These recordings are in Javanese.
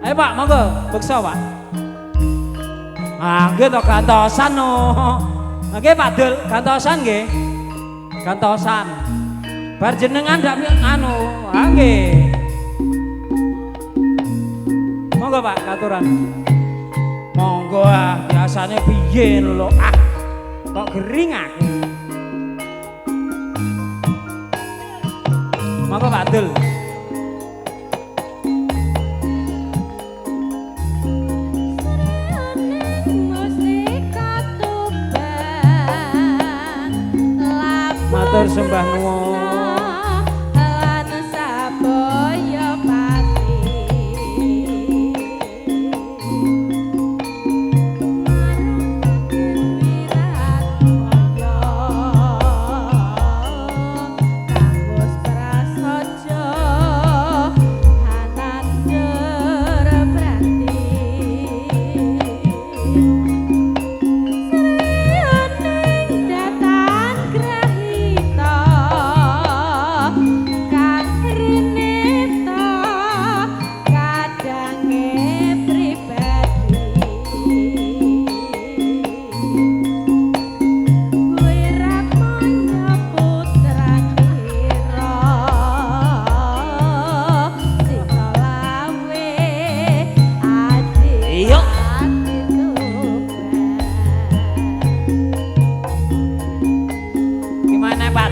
Ayo Pak, monggo, beksa Pak. Ah, nggih to gantosan no. Nggih Pak Dul, gantosan nggih. Gantosan. Bar jenengan ndak anu, ah nggih. Monggo Pak, katuran. Monggo ah, biasane piye lho ah. Kok gering aku. Monggo Pak Dul. Matur sembah nuwun.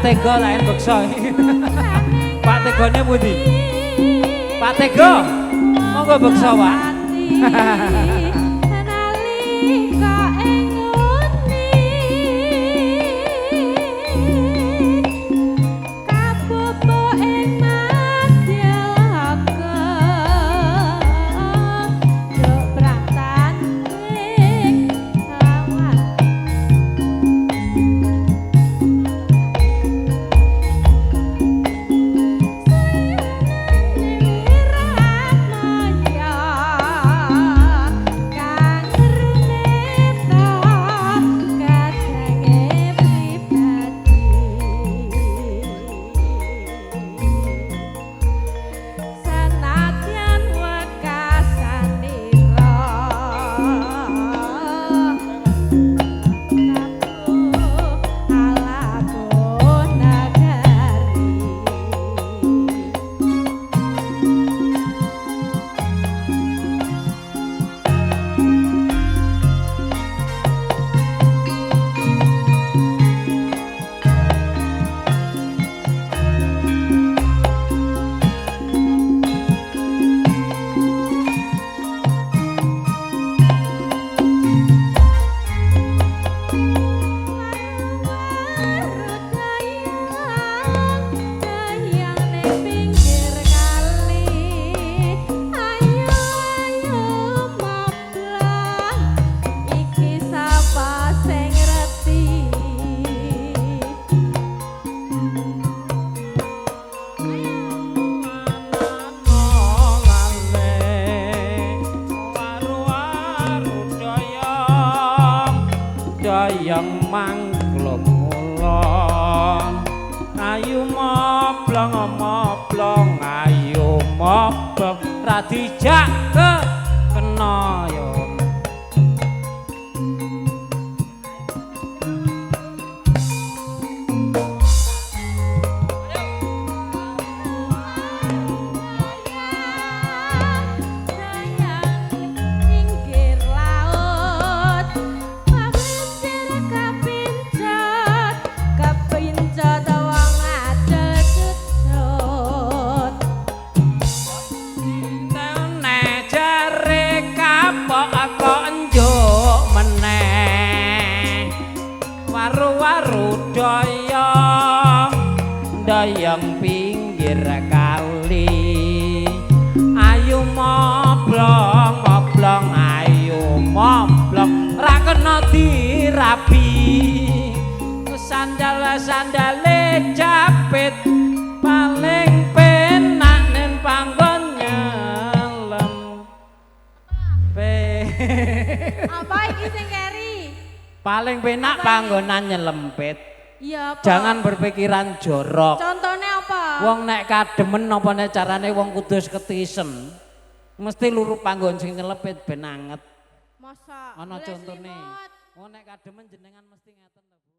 Tega lain beksa. Pak Tegone pundi? Pak Tega. Monggo beksa, Pak. Yang mangklung mulon ayu moblong ayu moblong radijak ke kenayon doyong pinggir kali ayu moblong ayu moblong ra kena dirapi sandale capit paling penak ning panggon nyelem apa iki sing keri paling penak panggonan nyelempit. Iya, apa? Jangan berpikiran jorok. Contohnya apa? Wong nek kademen apa nek carane wong kudus ketisen. Mesti luruh panggon sing nyelepit ben anget. Masa. Ana Boleh contone. selimut. Oh nek kademen jenengan mesti ngeten to, Bu.